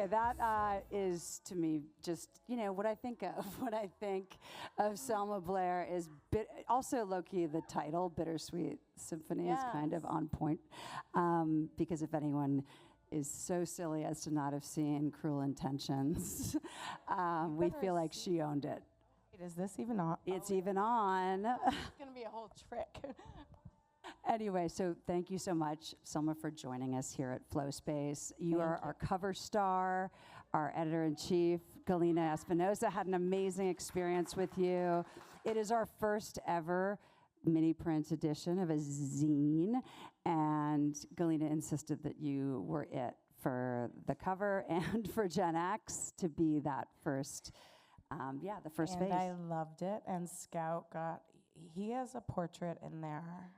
Okay, that is to me just what I think of when I think of Selma Blair is also low-key the title "Bittersweet Symphony" is kind of on point because if anyone is so silly as to not have seen Cruel Intentions, we feel like she owned it. Wait, is this even on? It's even on. It's gonna be a whole trick. Anyway, so thank you so much, Selma, for joining us here at Flow Space. You are our cover star, our editor-in-chief. Galina Espinosa had an amazing experience with you. It is our first ever mini print edition of a zine, and Galina insisted that you were it for the cover and for Gen X to be that first, the first face. And I loved it, and Scout he has a portrait in there.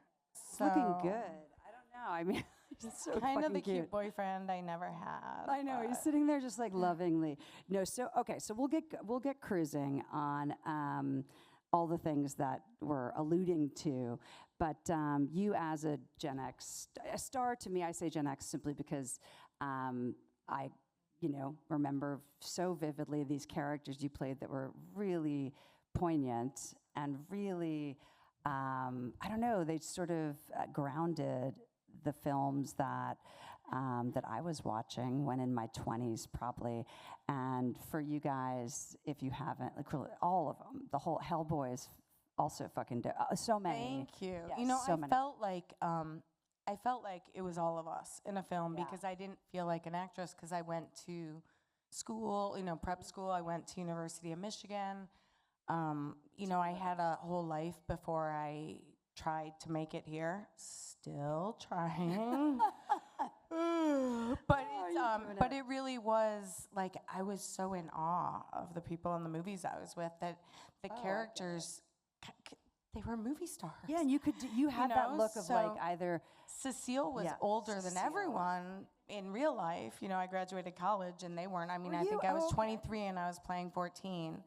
It's looking good. I don't know. I mean, he's so kind of the cute boyfriend I never had. I know. He's sitting there just like lovingly. No, so okay. So we'll get cruising on all the things that we're alluding to. But you as a Gen X a star, to me, I say Gen X simply because I remember so vividly these characters you played that were really poignant and really. I don't know, they sort of grounded the films that I was watching when in my 20s probably. And for you guys, if you haven't, like all of them, the whole Hellboy is also fucking so many. Thank you. Yes, I felt like it was all of us in a film because I didn't feel like an actress because I went to school, prep school. I went to University of Michigan. I had a whole life before I tried to make it here. Still trying. But it really was like I was so in awe of the people in the movies I was with that the characters they were movie stars. Yeah, and you had that look of like either Cecile was older than everyone in real life. I graduated college and they weren't. I mean, I think I was 23 and I was playing 14.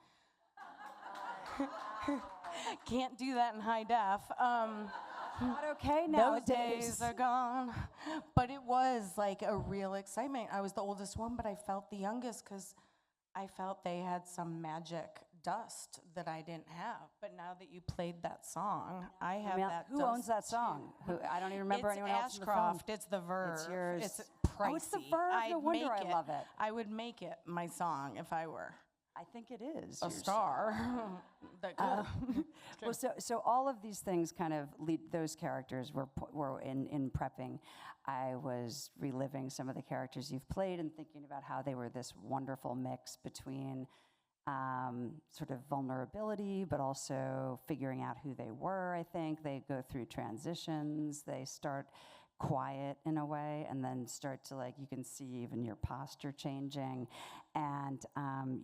Can't do that in high def. Not okay now. Those days are gone. But it was like a real excitement. I was the oldest one, but I felt the youngest because I felt they had some magic dust that I didn't have. But now that you played that song, I have that Who dust owns that song? I don't even remember anyone else in the film. Ashcroft. It's the Verve. It's yours. It's pricey. Oh, it's the Verve. No wonder I love it. I would make it my song if I were. I think it is a star. Well, so all of these things kind of lead. Those characters were in prepping. I was reliving some of the characters you've played and thinking about how they were this wonderful mix between sort of vulnerability, but also figuring out who they were. I think they go through transitions. They start quiet in a way and then start to you can see even your posture changing and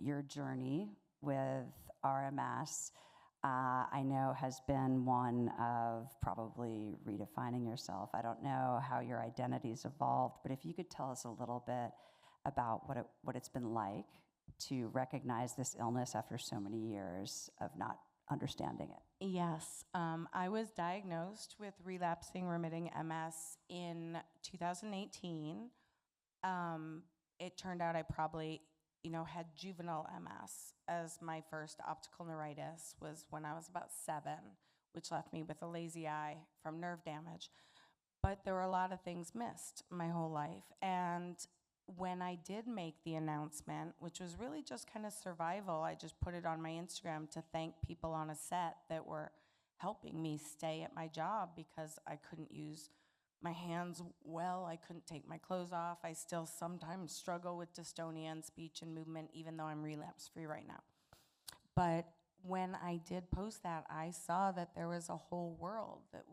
your journey with RMS I know has been one of probably redefining yourself. I don't know how your identity's evolved, but if you could tell us a little bit about what it's been like to recognize this illness after so many years of not understanding it. Yes, I was diagnosed with relapsing remitting MS in 2018. It turned out I probably, had juvenile MS as my first optical neuritis was when I was about 7, which left me with a lazy eye from nerve damage. But there were a lot of things missed my whole life. And when I did make the announcement, which was really just kind of survival, I just put it on my Instagram to thank people on a set that were helping me stay at my job because I couldn't use my hands well, I couldn't take my clothes off. I still sometimes struggle with dystonia and speech and movement, even though I'm relapse-free right now. But when I did post that, I saw that there was a whole world that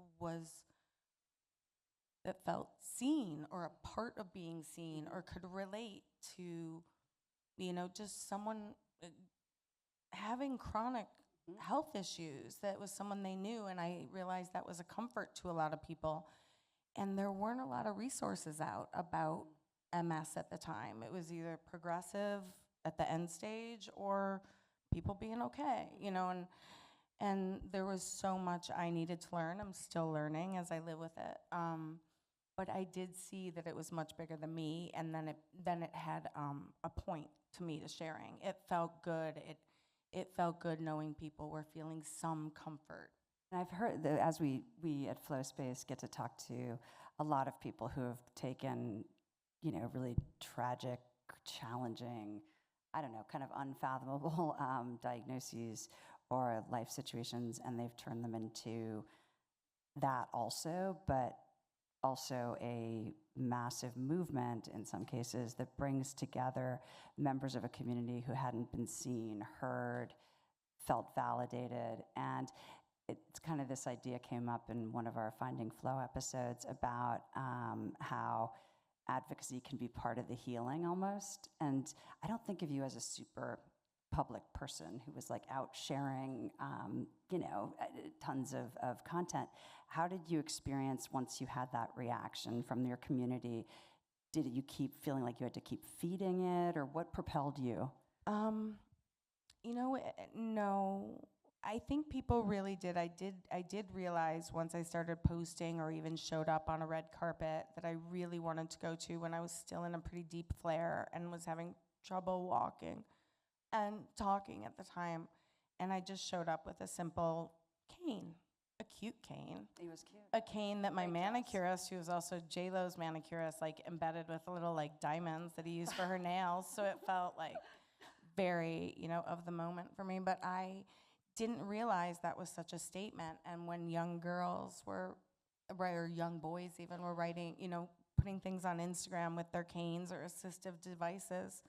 felt seen or a part of being seen or could relate to, just someone having chronic health issues that was someone they knew. And I realized that was a comfort to a lot of people. And there weren't a lot of resources out about MS at the time. It was either progressive at the end stage or people being okay, and there was so much I needed to learn. I'm still learning as I live with it. but I did see that it was much bigger than me, and then it had a point to me to sharing. It felt good. It felt good knowing people were feeling some comfort. And I've heard that as we at Flow Space get to talk to a lot of people who have taken, really tragic, challenging, I don't know, kind of unfathomable diagnoses or life situations, and they've turned them into that also, but also a massive movement in some cases that brings together members of a community who hadn't been seen, heard, felt validated. And it's kind of this idea came up in one of our Finding Flow episodes about how advocacy can be part of the healing almost. And I don't think of you as a super public person who was like out sharing, tons of content. How did you experience once you had that reaction from your community? Did you keep feeling like you had to keep feeding it, or what propelled you? No. I think people really did. I did realize once I started posting or even showed up on a red carpet that I really wanted to go to when I was still in a pretty deep flare and was having trouble walking and talking at the time. And I just showed up with a simple cane, a cute cane. He was cute. A cane that my Great manicurist, who was also J-Lo's manicurist, like embedded with little like diamonds that he used for her nails. So it felt like very, of the moment for me. But I didn't realize that was such a statement. And when young girls were, or young boys even, were writing, putting things on Instagram with their canes or assistive devices,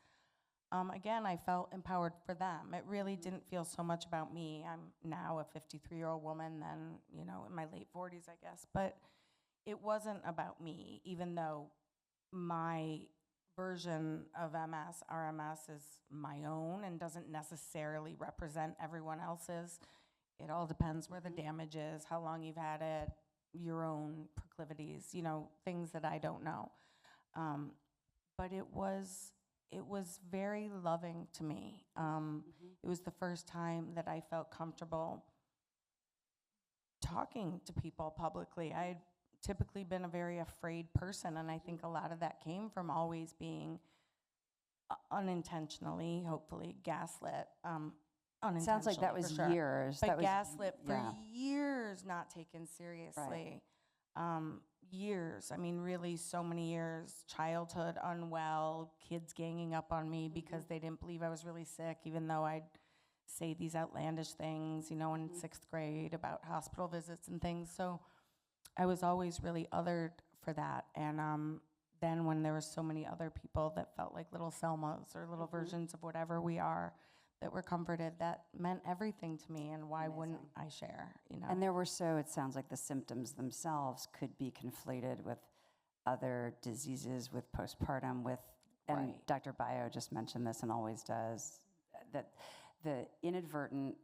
again, I felt empowered for them. It really didn't feel so much about me. I'm now a 53-year-old woman, then, in my late 40s, I guess. But it wasn't about me, even though my version of MS, RMS, is my own and doesn't necessarily represent everyone else's. It all depends where the damage is, how long you've had it, your own proclivities, things that I don't know. But it was very loving to me. It was the first time that I felt comfortable talking to people publicly. I had typically been a very afraid person, and I think a lot of that came from always being unintentionally, hopefully, gaslit. Unintentionally, Sounds like that was for sure. years. But that was, gaslit for years, not taken seriously. Right. Years, I mean, really so many years. Childhood, unwell, kids ganging up on me because they didn't believe I was really sick, even though I'd say these outlandish things, in 6th grade about hospital visits and things. So I was always really othered for that. And then when there were so many other people that felt like little Selmas or little versions of whatever we are, that were comforted, that meant everything to me, and why wouldn't I share, And there were it sounds like the symptoms themselves could be conflated with other diseases, with postpartum, and Right. Dr. Bio just mentioned this and always does, that the inadvertent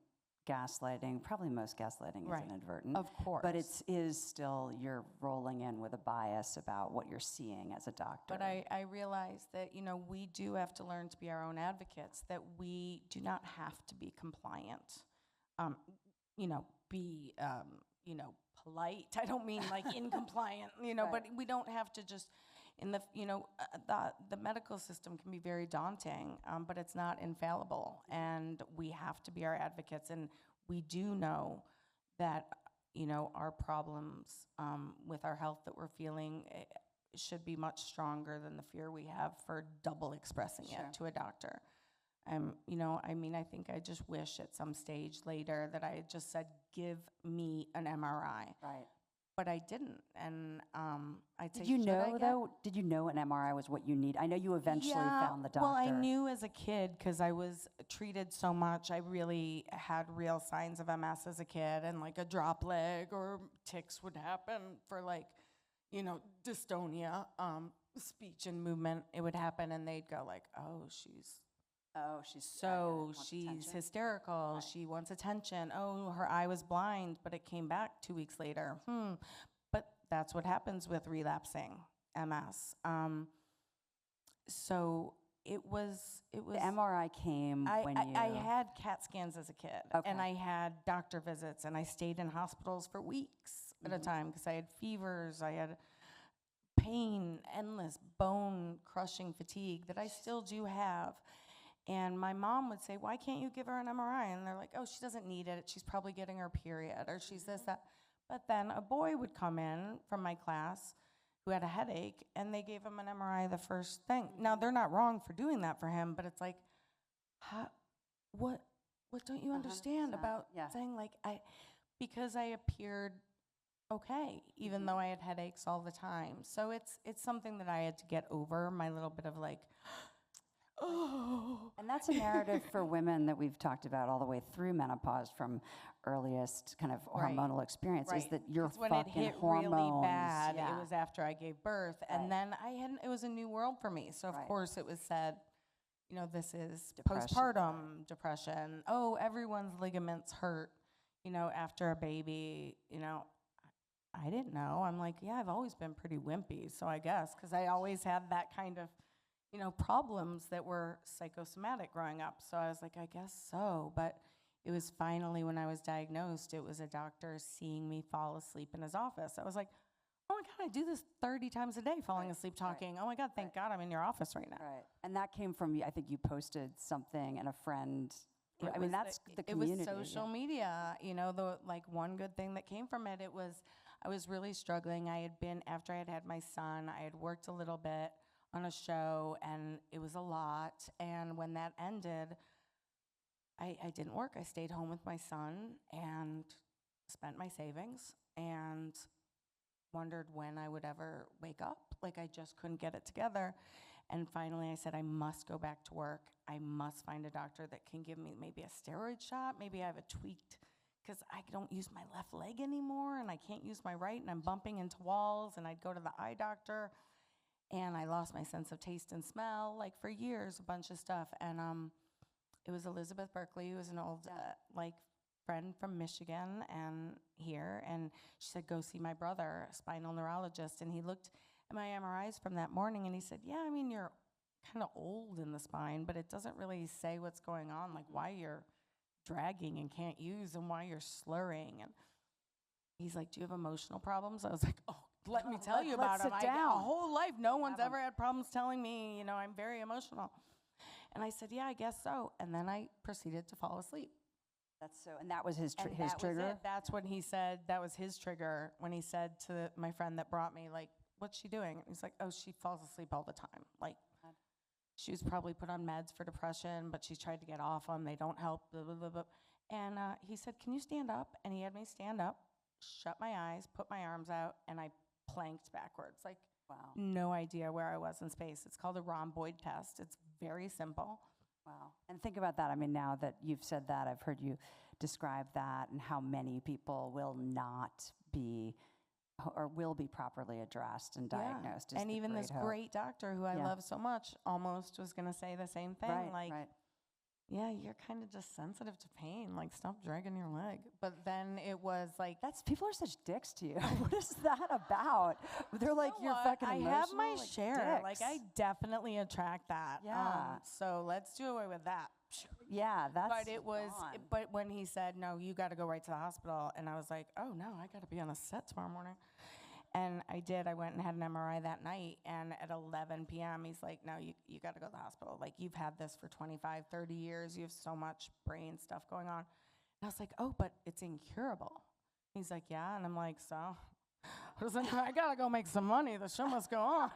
gaslighting, probably most gaslighting Right. is inadvertent. Of course. But it is still, you're rolling in with a bias about what you're seeing as a doctor. But I realize that, we do have to learn to be our own advocates, that we do not have to be compliant, be, polite. I don't mean like incompliant, Right. but we don't have to just, the medical system can be very daunting, but it's not infallible, and we have to be our advocates. And we do know that, our problems with our health that we're feeling should be much stronger than the fear we have for double expressing Sure. it to a doctor. I think I just wish at some stage later that I had just said, give me an MRI. Right. But I didn't, and I'd say, Did you should I know, get- though, did you know an MRI was what you need? I know you eventually found the doctor. Well, I knew as a kid because I was treated so much. I really had real signs of MS as a kid, and like a drop leg or tics would happen for dystonia, speech and movement. It would happen, and they'd go like, "Oh, she's attention. hysterical. Right. She wants attention. Oh, her eye was blind, but it came back 2 weeks later. But that's what happens with relapsing MS. So it was. The MRI came when you. I had CAT scans as a kid, Okay. and I had doctor visits, and I stayed in hospitals for weeks at a time because I had fevers, I had pain, endless bone-crushing fatigue that I still do have. And my mom would say, why can't you give her an MRI? And they're like, oh, she doesn't need it. She's probably getting her period, or she's this, that. But then a boy would come in from my class who had a headache, and they gave him an MRI the first thing. Now, they're not wrong for doing that for him, but it's like, what don't you understand about saying, like, because I appeared okay, even though I had headaches all the time. So it's something that I had to get over, my little bit of like, oh. And that's a narrative for women that we've talked about all the way through menopause, from earliest kind of hormonal experience, is that you're when fucking it hit hormones. really bad, it was after I gave birth, and then it was a new world for me. So of course it was said, you know, this is postpartum depression. Oh, everyone's ligaments hurt, you know, after a baby, you know. I didn't know. I'm like, yeah, I've always been pretty wimpy, so I guess, because I always had that kind of, you know, problems that were psychosomatic growing up. So I was like, I guess so. But it was finally when I was diagnosed, it was a doctor seeing me fall asleep in his office. I was like, oh my God, I do this 30 times a day, falling asleep talking. Oh my God, thank God I'm in your office right now. Right. And that came from, I think you posted something and a friend. I mean, that's the community. It was social media, you know, one good thing that came from it, I was really struggling. I had been, after I had had my son, I had worked a little bit on a show, and it was a lot. And when that ended, I didn't work. I stayed home with my son and spent my savings and wondered when I would ever wake up. Like, I just couldn't get it together. And finally I said, I must go back to work. I must find a doctor that can give me maybe a steroid shot. Maybe I have a tweaked, because I don't use my left leg anymore, and I can't use my right, and I'm bumping into walls, and I'd go to the eye doctor, and I lost my sense of taste and smell, like, for years, a bunch of stuff. And it was Elizabeth Berkley, who was an old, friend from Michigan and here, and she said, go see my brother, a spinal neurologist. And he looked at my MRIs from that morning, and he said, yeah, I mean, you're kind of old in the spine, but it doesn't really say what's going on, like why you're dragging and can't use, and why you're slurring. And he's like, do you have emotional problems? I was like, oh, let me tell you about them. I got a whole life. No one's ever had problems telling me, you know, I'm very emotional. And I said, yeah, I guess so. And then I proceeded to fall asleep. That's so, and that was his trigger? Was it. That's when he said, that was his trigger, when he said to my friend that brought me, like, what's she doing? And he's like, oh, she falls asleep all the time. Like, she was probably put on meds for depression, but she's tried to get off them. They don't help, blah, blah, blah, blah. And he said, can you stand up? And he had me stand up, shut my eyes, put my arms out, and I planked backwards. Like, wow. No idea where I was in space. It's called a rhomboid test. It's very simple. Wow. And think about that. I mean, now that you've said that, I've heard you describe that and how many people will not be or will be properly addressed and diagnosed. And even this great doctor who I love so much almost was going to say the same thing. Yeah, you're kind of just sensitive to pain. Like, stop dragging your leg. But then it was like, people are such dicks to you. What is that about? They're like, you're fucking emotional. I have my share. Dicks. Like, I definitely attract that. Yeah. So let's do away with that. Yeah, that's. But it was. But when he said, no, you got to go right to the hospital, and I was like, oh no, I got to be on a set tomorrow morning. And I did. I went and had an MRI that night, and at 11 p.m., he's like, no, you got to go to the hospital. Like, you've had this for 25, 30 years. You have so much brain stuff going on. And I was like, oh, but it's incurable. He's like, yeah. And I'm like, so? I was like, I got to go make some money. The show must go on.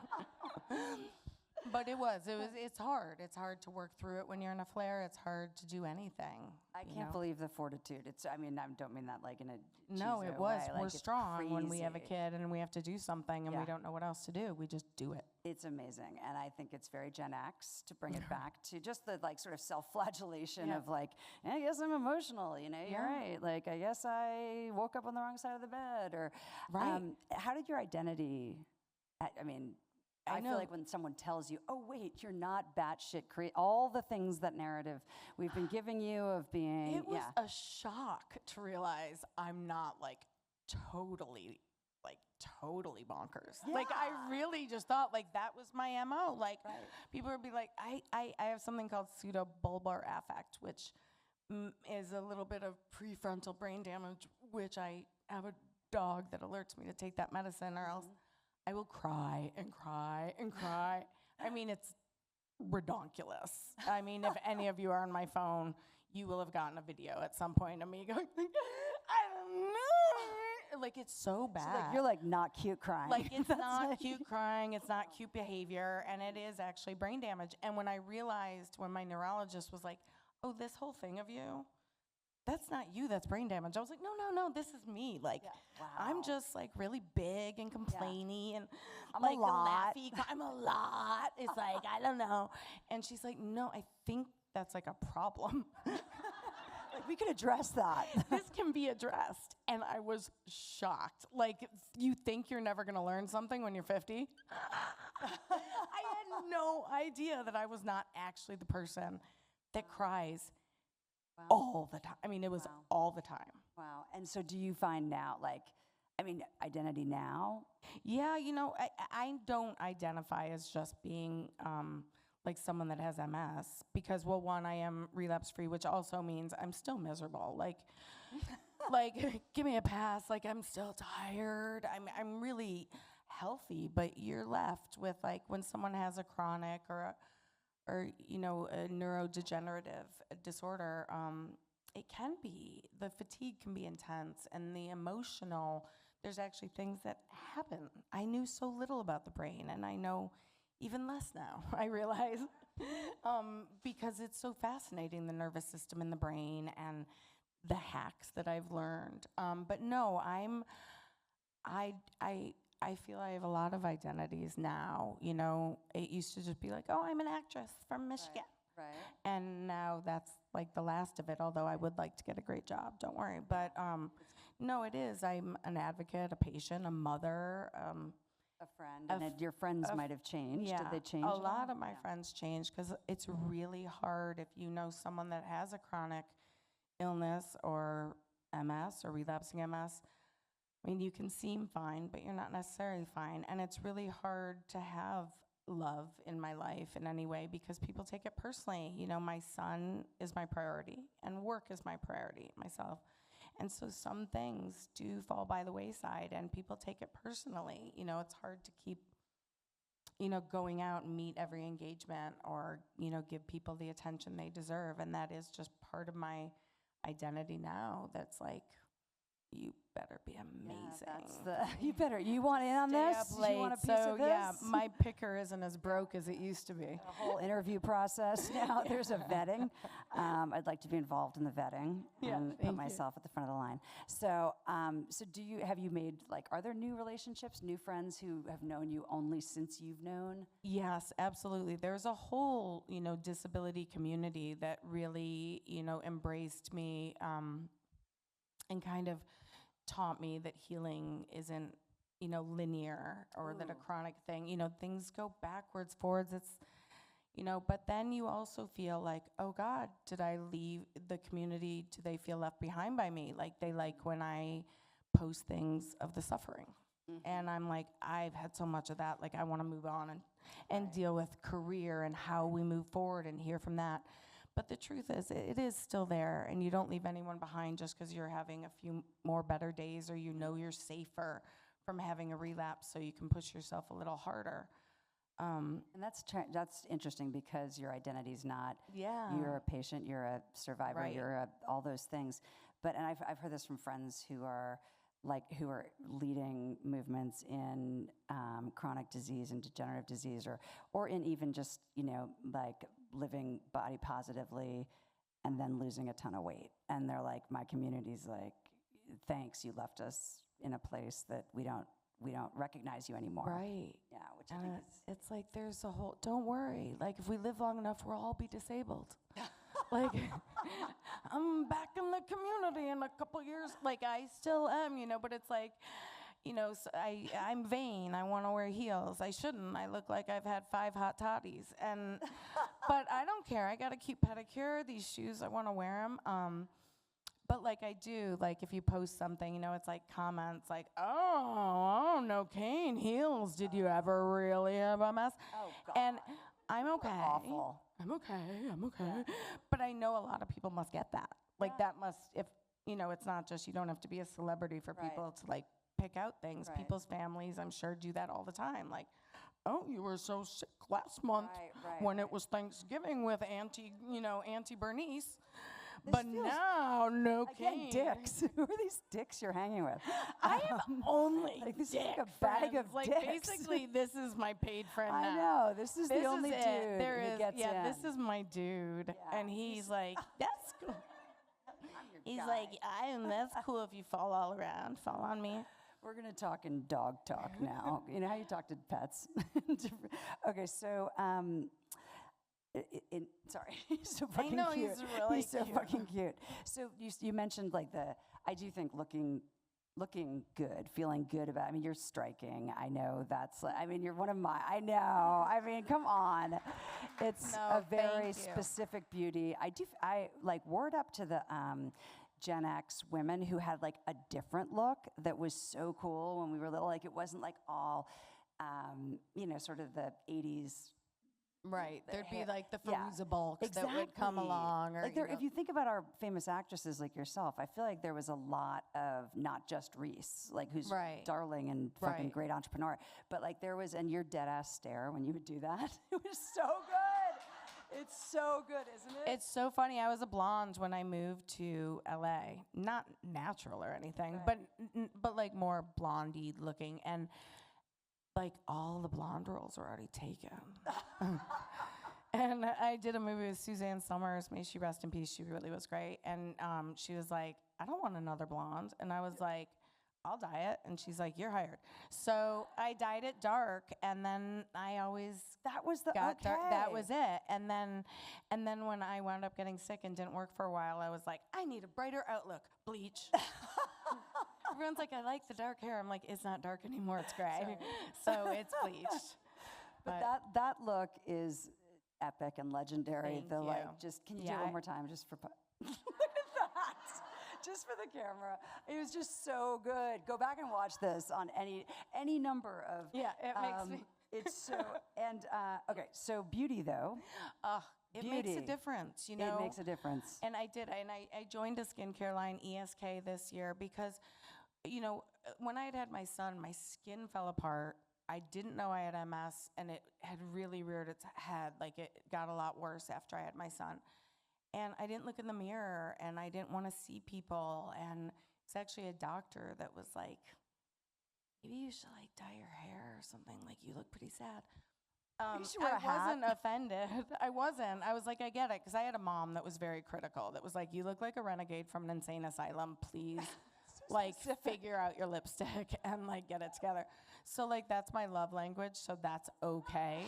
But it's hard. It's hard to work through it when you're in a flare. It's hard to do anything. I can't believe the fortitude. I don't mean that like in a No, it was. way. We're Like, strong when we have a kid and we have to do something and we don't know what else to do. We just do it. It's amazing. And I think it's very Gen X to bring it back to just the like sort of self-flagellation of like, I guess I'm emotional, you know, you're right. Like, I guess I woke up on the wrong side of the bed. Or how did your identity, I feel like when someone tells you, oh, wait, you're not batshit crazy, all the things, that narrative we've been giving you of being. It was a shock to realize I'm not like totally bonkers. Yeah. Like, I really just thought like that was my MO. Like, people would be like, I have something called pseudobulbar affect, which is a little bit of prefrontal brain damage, which I have a dog that alerts me to take that medicine, or else I will cry and cry and cry. I mean, it's redonkulous. I mean, if any of you are on my phone, you will have gotten a video at some point of me going, I don't know. Like, it's so bad. So, like, you're like not cute crying. Like, it's not cute crying, it's not cute behavior, and it is actually brain damage. And when I realized, when my neurologist was like, oh, this whole thing of you, that's not you, that's brain damage. I was like, no, this is me. Like, I'm just like really big and complainy and I'm like a lot. laughy. I'm a lot. It's like, I don't know. And she's like, no, I think that's like a problem. Like, we could address that. This can be addressed. And I was shocked. Like, you think you're never going to learn something when you're 50? I had no idea that I was not actually the person that cries all the time. I mean, it was all the time. Wow. And so do you find now, like, I mean, identity now? Yeah, you know, I don't identify as just being like someone that has MS because, well, one, I am relapse free, which also means I'm still miserable. Like, like, give me a pass. Like, I'm still tired. I'm really healthy, but you're left with, like, when someone has a chronic or you know, a neurodegenerative disorder, it can be, the fatigue can be intense, and the emotional, there's actually things that happen. I knew so little about the brain, and I know even less now, I realize, because it's so fascinating, the nervous system in the brain and the hacks that I've learned. But no, I feel I have a lot of identities now. You know, it used to just be like, oh, I'm an actress from Michigan. Right. And now that's like the last of it, although I would like to get a great job, don't worry. But no, it is. I'm an advocate, a patient, a mother. A friend. And your friends might have changed. Yeah, Did they change? a lot of my friends changed because it's really hard if you know someone that has a chronic illness or MS or relapsing MS. I mean, you can seem fine, but you're not necessarily fine. And it's really hard to have love in my life in any way because people take it personally. You know, my son is my priority and work is my priority, myself. And so some things do fall by the wayside and people take it personally. You know, it's hard to keep, you know, going out and meet every engagement or, you know, give people the attention they deserve. And that is just part of my identity now. That's like, you better be amazing. You want in on Stay this? up late. You want a piece so of this? yeah, my picker isn't as broke as it used to be. The whole interview process now. There's a vetting. I'd like to be involved in the vetting and put myself at the front of the line. So, have you made, like, are there new relationships, new friends who have known you only since you've known? Yes, absolutely. There's a whole, you know, disability community that really, you know, embraced me and kind of taught me that healing isn't, you know, linear or that a chronic thing, you know, things go backwards, forwards. It's, you know, but then you also feel like, oh God, did I leave the community? Do they feel left behind by me? Like they like when I post things of the suffering. And I'm like, I've had so much of that. Like I want to move on and deal with career and how we move forward and hear from that. But the truth is, it is still there, and you don't leave anyone behind just because you're having a few more better days or you know you're safer from having a relapse, so you can push yourself a little harder. And that's interesting because your identity's not, you're a patient, you're a survivor, you're all those things. But, and I've heard this from friends who are leading movements in chronic disease and degenerative disease, or in even just, you know, like living body positively and then losing a ton of weight. And they're like, my community's like, thanks, you left us in a place that we don't recognize you anymore. Right. Yeah, which I think it's like there's a whole, don't worry, like if we live long enough, we'll all be disabled. Like, I'm back in the community in a couple years. Like, I still am, you know, but it's like, you know, so I'm vain. I want to wear heels. I shouldn't. I look like I've had 5 hot toddies. But I don't care. I got a cute pedicure. These shoes, I want to wear them. But like I do, like if you post something, you know, it's like comments like, oh, no cane heels. Did you ever really have MS? Oh, God. And I'm okay. Awful. I'm okay. But I know a lot of people must get that. Like that must, if, you know, it's not just, you don't have to be a celebrity for people to like pick out things. Right. People's families, I'm sure, do that all the time. Like, oh, you were so sick last month when it was Thanksgiving with Auntie Bernice. But now, no Again, cane. dicks. Who are these dicks you're hanging with? I am only like this dick is like a bag friends. of like dicks. Basically, this is my paid friend now. I know. This is the only it. dude There who is, gets in. this is my dude, Yeah. and he's like, that's cool. He's guy. like, that's cool if you fall all around, fall on me. We're going to talk in dog talk now. You know how you talk to pets? Okay, so, sorry, he's so fucking I know, cute. he's really He's so cute. fucking cute. So you mentioned like I do think looking good, feeling good about, I mean, you're striking. I know you're one of my, I know. I mean, come on. It's a very specific beauty. I like word up to the Gen X women who had like a different look that was so cool when we were little. Like it wasn't like all, sort of the 80s. Right. There'd be like the Yeah, Feruza bulks that would come along. Or, like if you think about our famous actresses like yourself, I feel like there was a lot of not just Reese, like who's darling and fucking great entrepreneur, but like there was, and your dead ass stare when you would do that, it was so good. It's so good, isn't it? It's so funny. I was a blonde when I moved to LA. Not natural or anything, but like more blondie looking, and like all the blonde roles were already taken. And I did a movie with Suzanne Summers. May she rest in peace. She really was great. And she was like, I don't want another blonde. And I was like, I'll dye it. And she's like, you're hired. So I dyed it dark, and then I always that was the got okay. dark. That was it. And then when I wound up getting sick and didn't work for a while, I was like, I need a brighter outlook. Bleach. Everyone's like, I like the dark hair. I'm like, it's not dark anymore. It's gray. So it's bleached. But that look is epic and legendary. Thank you. Can you do it one more time, just for? Look at that, just for the camera. It was just so good. Go back and watch this on any number of. Yeah, it makes me. It's so and okay. So beauty though. It makes a difference, you know. It makes a difference. And I did, and I joined a skincare line, ESK, this year because, when I had my son, my skin fell apart. I didn't know I had MS, and it had really reared its head. Like, it got a lot worse after I had my son. And I didn't look in the mirror, and I didn't want to see people. And it's actually a doctor that was like, maybe you should, like, dye your hair or something. Like, you look pretty sad. I wasn't offended. I wasn't. I was like, I get it, because I had a mom that was very critical, that was like, you look like a renegade from an insane asylum. Please, like, figure out your lipstick and, like, get it together. So, like, that's my love language, so that's okay.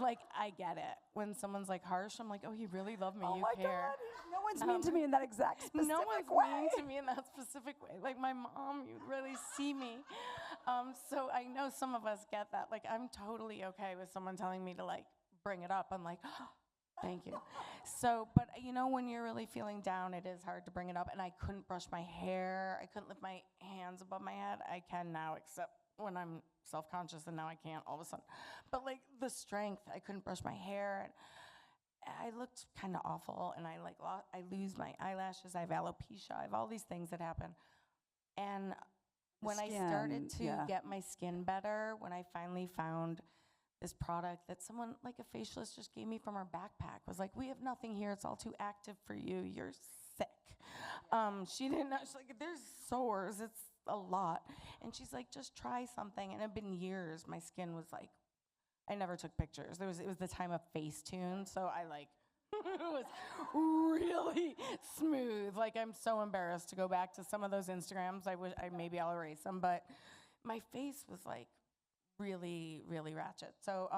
Like, I get it. When someone's, like, harsh, I'm like, oh, you really love me. Oh you my care. God. No one's mean to me in that exact specific No one's way. mean to me in that specific way. Like, my mom, you really see me. So I know some of us get that. Like, I'm totally okay with someone telling me to, like, bring it up. I'm like, oh, thank you. So, but, when you're really feeling down, it is hard to bring it up. And I couldn't brush my hair. I couldn't lift my hands above my head. I can now, except when I'm self-conscious, and now I can't all of a sudden. But, like, the strength, I couldn't brush my hair. And I looked kind of awful, and I lose my eyelashes. I have alopecia. I have all these things that happen. And when I started to get my skin better, when I finally found this product that someone, like a facialist, just gave me from her backpack, was like, we have nothing here. It's all too active for you. You're sick. She didn't know. She's like, there's sores. It's a lot. And she's like, just try something. And it had been years. My skin was like, I never took pictures. It was the time of Facetune, so I it was really smooth. Like, I'm so embarrassed to go back to some of those Instagrams. Maybe I'll erase them, but my face was like really, really ratchet. So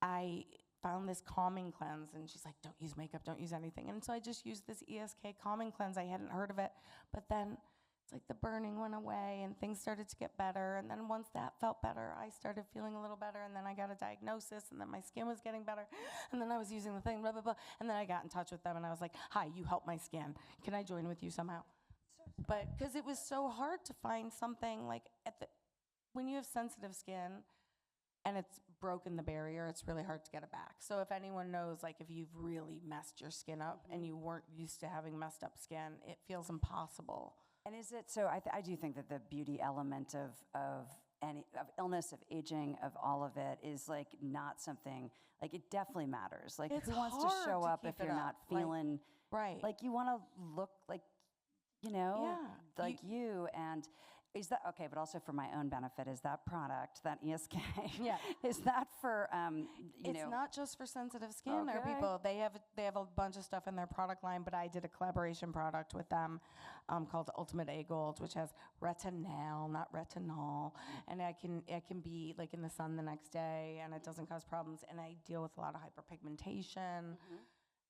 I found this calming cleanse, and she's like, don't use makeup, don't use anything. And so I just used this ESK calming cleanse. I hadn't heard of it, but then it's like the burning went away and things started to get better. And then once that felt better, I started feeling a little better. And then I got a diagnosis, and then my skin was getting better. And then I was using the thing, blah, blah, blah. And then I got in touch with them, and I was like, hi, you help my skin. Can I join with you somehow? But because it was so hard to find something like when you have sensitive skin and it's broken the barrier, it's really hard to get it back. So if anyone knows, like, if you've really messed your skin up and you weren't used to having messed up skin, it feels impossible And is it so? I do think that the beauty element of illness, of aging, of all of it is like not something like it definitely matters. Like It's who wants to hard show to up keep if it you're up, not like- feeling Right. like you want to look like Yeah, like you and. Is that okay? But also for my own benefit, is that product, that ESK? Yeah. Is that for It's not just for sensitive skin or Okay. people. They have a bunch of stuff in their product line, but I did a collaboration product with them called Ultimate A Gold, which has retinol, not retinol, and it can be like in the sun the next day, and it doesn't cause problems. And I deal with a lot of hyperpigmentation.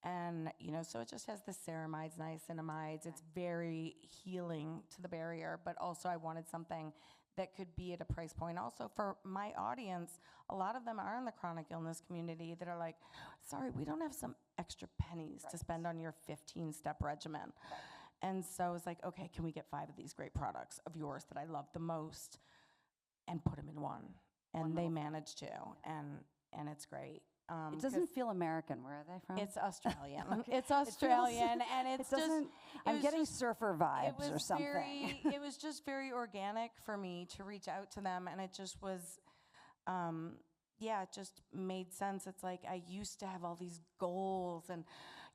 And, so it just has the ceramides, niacinamides. It's very healing to the barrier, but also I wanted something that could be at a price point. Also for my audience, a lot of them are in the chronic illness community that are like, sorry, we don't have some extra pennies to spend on your 15-step regimen. And so I was like, okay, can we get 5 of these great products of yours that I love the most and put them in one? And they managed to, and it's great. It doesn't feel American. Where are they from? It's Australian. It's Australian, and it's just. I'm getting surfer vibes or something. It was just very organic for me to reach out to them, and it just was, it just made sense. It's like I used to have all these goals, and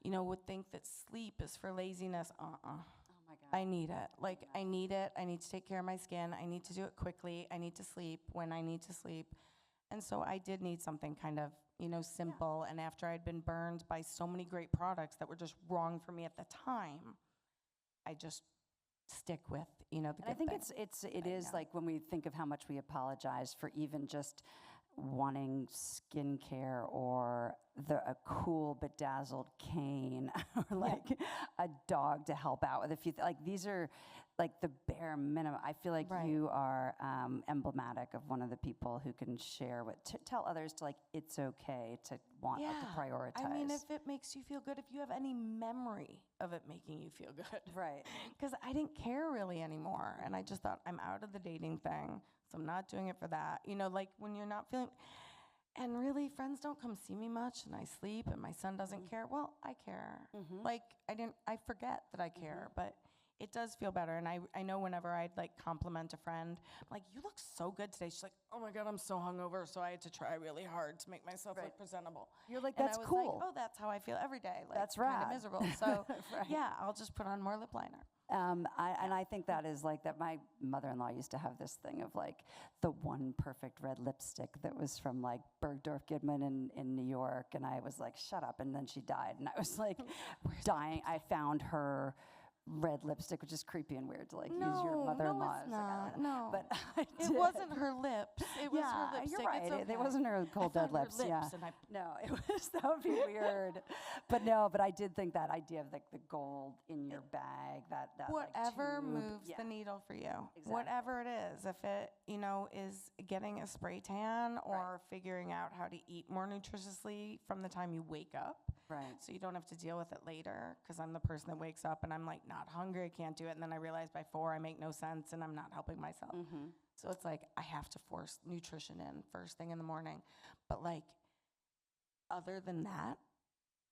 would think that sleep is for laziness. Oh my God. I need it. Like I need it. I need to take care of my skin. I need to do it quickly. I need to sleep when I need to sleep, and so I did need something kind of. Simple. And after I'd been burned by so many great products that were just wrong for me at the time, I just stick with, the good I think thing. it is like when we think of how much we apologize for even just wanting skincare or a cool bedazzled cane or like a dog to help out with a few like these are like the bare minimum. I feel like you are emblematic of one of the people who can share tell others to like it's okay to want to prioritize. I mean, if it makes you feel good, if you have any memory of it making you feel good. Right. Because I didn't care really anymore. And I just thought, I'm out of the dating thing, so I'm not doing it for that. Like when you're not feeling, and really friends don't come see me much and I sleep and my son doesn't care. Well, I care. Like I forget that I care, but it does feel better. And I know whenever I'd like compliment a friend, I'm like, you look so good today. She's like, oh my God, I'm so hungover. So I had to try really hard to make myself look presentable. You're like, and that's I was cool. Like, oh, that's how I feel every day. Like, that's kind right. of miserable. So yeah, I'll just put on more lip liner. And I think that is like that. My mother-in-law used to have this thing of like the one perfect red lipstick that was from like Bergdorf Goodman in New York. And I was like, shut up. And then she died. And I was like dying. I found her red lipstick, which is creepy and weird to like use your mother-in-law. No, it's not. No, but it wasn't her lips. It was her lipstick. You're right. It's okay. It wasn't her cold dead lips. Yeah. No, it was that would be weird. But I did think that idea of like the gold in your bag, that whatever like, moves the needle for you, whatever it is. If it is getting a spray tan or figuring out how to eat more nutritiously from the time you wake up. Right. So you don't have to deal with it later, because I'm the person that wakes up and I'm like not hungry, I can't do it, and then I realize by 4 I make no sense and I'm not helping myself. So it's like I have to force nutrition in first thing in the morning. But like other than that,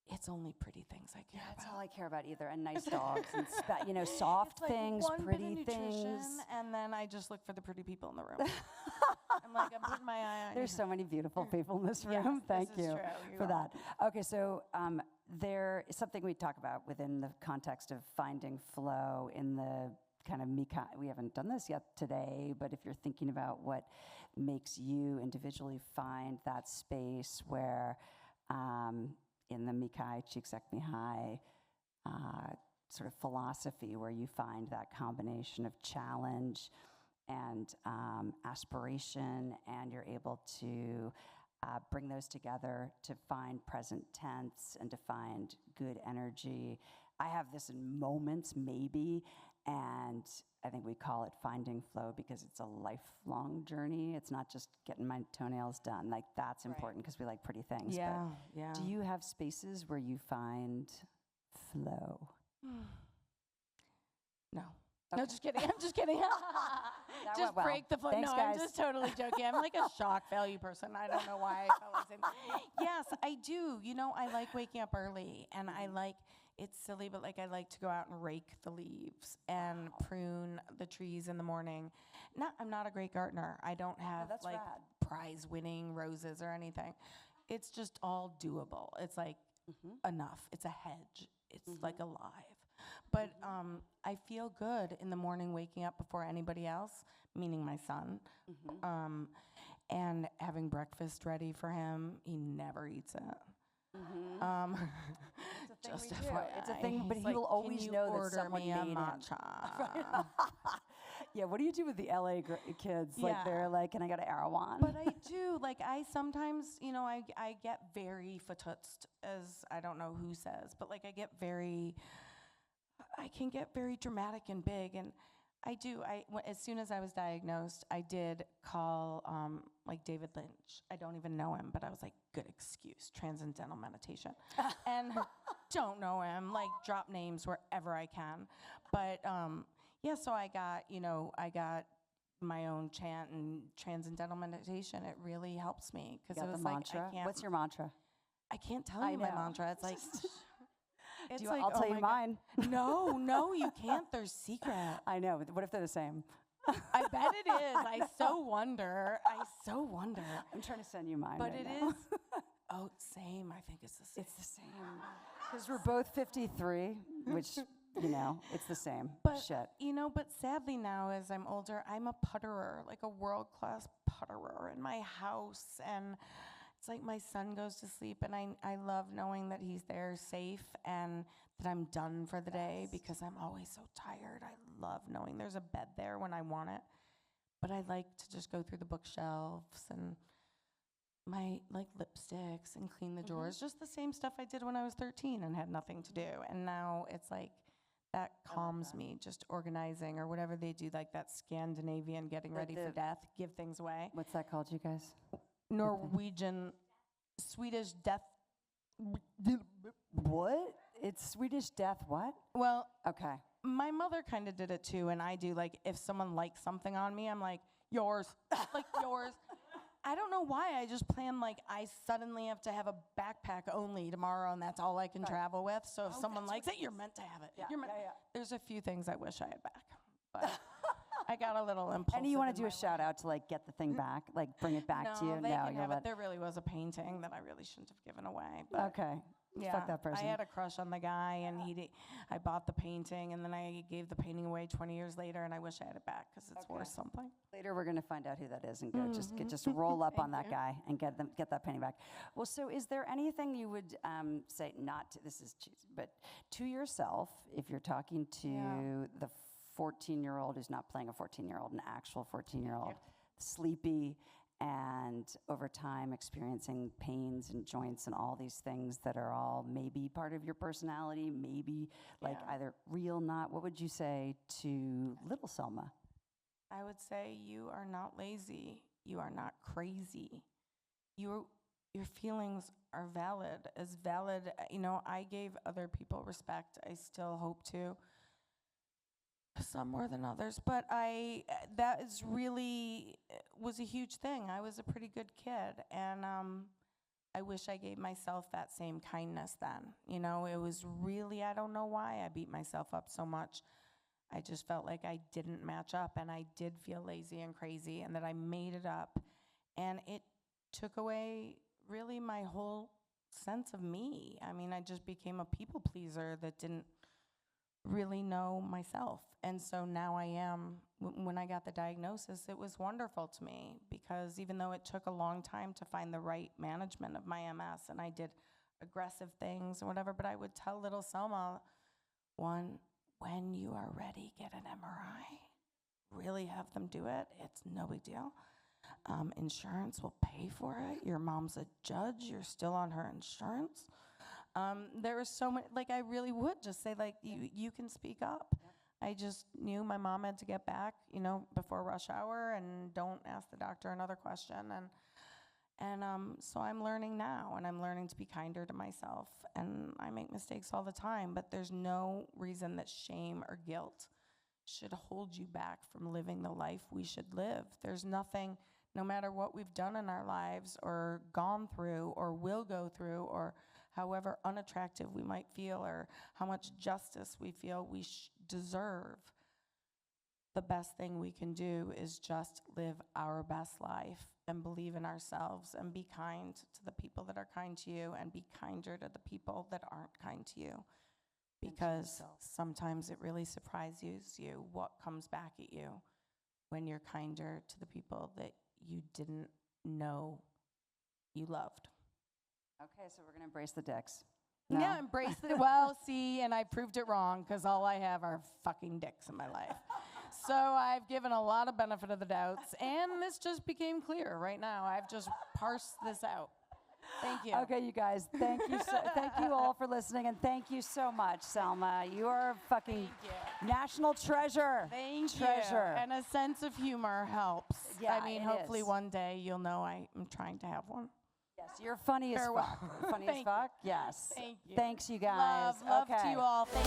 it's only pretty things I care about. That's all I care about either, and nice dogs and soft it's like things, one pretty bit of nutrition, things. and then I just look for the pretty people in the room. I'm like, I'm putting my eye on There's you. so many beautiful people in this room. Yes, Thank this is you true. for that. Okay, so there is something we talk about within the context of finding flow in the kind of we haven't done this yet today, but if you're thinking about what makes you individually find that space where in the Mikai Csikszentmihalyi sort of philosophy where you find that combination of challenge and aspiration, and you're able to bring those together to find present tense and to find good energy. I have this in moments, maybe, and I think we call it finding flow because it's a lifelong journey. It's not just getting my toenails done. Like, that's important because we like pretty things. Yeah, but yeah. do you have spaces where you find flow? No. Okay. No, just kidding. I'm just kidding. That Just went well. break the flow. Thanks, No, guys. I'm just totally joking. I'm like a shock value person. I don't know why I felt like saying. Yes, I do. I like waking up early, and I like it's silly, but like I like to go out and rake the leaves and prune the trees in the morning. I'm not a great gardener. I don't have that's like rad. prize-winning roses or anything. It's just all doable. It's like enough. It's a hedge. It's like alive. But I feel good in the morning waking up before anybody else, meaning my son, and having breakfast ready for him. He never eats it. Just FYI. It's a thing, but He's he will like, always "Can you know that order someone me a made him." matcha?" Yeah, what do you do with the LA kids? Like, Yeah. they're like, can I go to Erewhon? But I do, like, I sometimes, I get very fatutzed, as I don't know who says, but like I can get very dramatic and big, and I do. As soon as I was diagnosed, I did call like David Lynch. I don't even know him, but I was like, good excuse, transcendental meditation, and don't know him. Like, drop names wherever I can, but yeah. So I got my own chant and transcendental meditation. It really helps me because it was the like mantra. I can't. What's your mantra? I can't tell I you my know. mantra. It's like. It's Do you, like, I'll oh tell my you God. mine. No, you can't. They're secret. I know. What if they're the same? I bet it is. I so wonder. I'm trying to send you mine. But right it now. is. Oh, same. I think it's the same. It's the same. Because we're both 53, which, it's the same. But Shit. but sadly now, as I'm older, I'm a putterer, like a world-class putterer in my house, and it's like my son goes to sleep, and I love knowing that he's there safe and that I'm done for the day because I'm always so tired. I love knowing there's a bed there when I want it. But I like to just go through the bookshelves and my like lipsticks and clean the drawers, just the same stuff I did when I was 13 and had nothing to do. And now it's like that calms me, just organizing or whatever they do, like that Scandinavian getting ready for death, give things away. What's that called, you guys? Norwegian, Swedish death. What? It's Swedish death what? Well, Okay. my mother kind of did it too, and I do. Like, if someone likes something on me, I'm like, yours, like yours. I don't know why. I just plan like I suddenly have to have a backpack only tomorrow, and that's all I can travel with. So if someone likes it, you're meant to have it. Yeah, You're meant. yeah. There's a few things I wish I had back, but I got a little impulsive. And you want to in do a my shout out to like get the thing back, like bring it back to you? They can you'll have let. it. There really was a painting that I really shouldn't have given away. But Okay. yeah, Fuck that person. I had a crush on the guy, and I bought the painting, and then I gave the painting away 20 years later, and I wish I had it back because it's worth something. Later, we're going to find out who that is and go just roll up on that guy and get that painting back. Well, so is there anything you would say this is cheesy, but to yourself, if you're talking to the 14-year-old who's not playing a 14-year-old, an actual 14-year-old, sleepy, and over time experiencing pains and joints and all these things that are all maybe part of your personality, maybe like either real, not, what would you say to little Selma? I would say you are not lazy. You are not crazy. Your feelings are valid. As valid, I gave other people respect. I still hope to. Some more than others, but that is really was a huge thing. I was a pretty good kid, and I wish I gave myself that same kindness then. It was really, I don't know why I beat myself up so much. I just felt like I didn't match up, and I did feel lazy and crazy, and that I made it up, and it took away really my whole sense of me. I mean, I just became a people pleaser that didn't really know myself. And so now I am, when I got the diagnosis, it was wonderful to me because even though it took a long time to find the right management of my MS, and I did aggressive things and whatever, but I would tell little Selma, when you are ready, get an MRI. Really have them do it. It's no big deal. Insurance will pay for it. Your mom's a judge. You're still on her insurance. There was so many, like I really would just say, like, you can speak up. I just knew my mom had to get back, before rush hour, and don't ask the doctor another question. And so I'm learning now, and I'm learning to be kinder to myself. And I make mistakes all the time, but there's no reason that shame or guilt should hold you back from living the life we should live. There's nothing, no matter what we've done in our lives or gone through or will go through or however unattractive we might feel or how much justice we feel we deserve, the best thing we can do is just live our best life and believe in ourselves and be kind to the people that are kind to you and be kinder to the people that aren't kind to you. Because sometimes it really surprises you what comes back at you when you're kinder to the people that you didn't know you loved. Okay, so we're going to embrace the dicks. No? Yeah, embrace the, well, see, and I proved it wrong because all I have are fucking dicks in my life. So I've given a lot of benefit of the doubts, and this just became clear right now. I've just parsed this out. Thank you. Okay, you guys, thank you all for listening, and thank you so much, Selma. You are a fucking national treasure. Thank treasure. you. And a sense of humor helps. Yeah, I mean, it hopefully is. one day you'll know I am trying to have one. Yes, you're funny as Farewell. fuck. Funny as Thank fuck. Yes. Thank you. Thanks, you guys. Love okay. to you all. Thank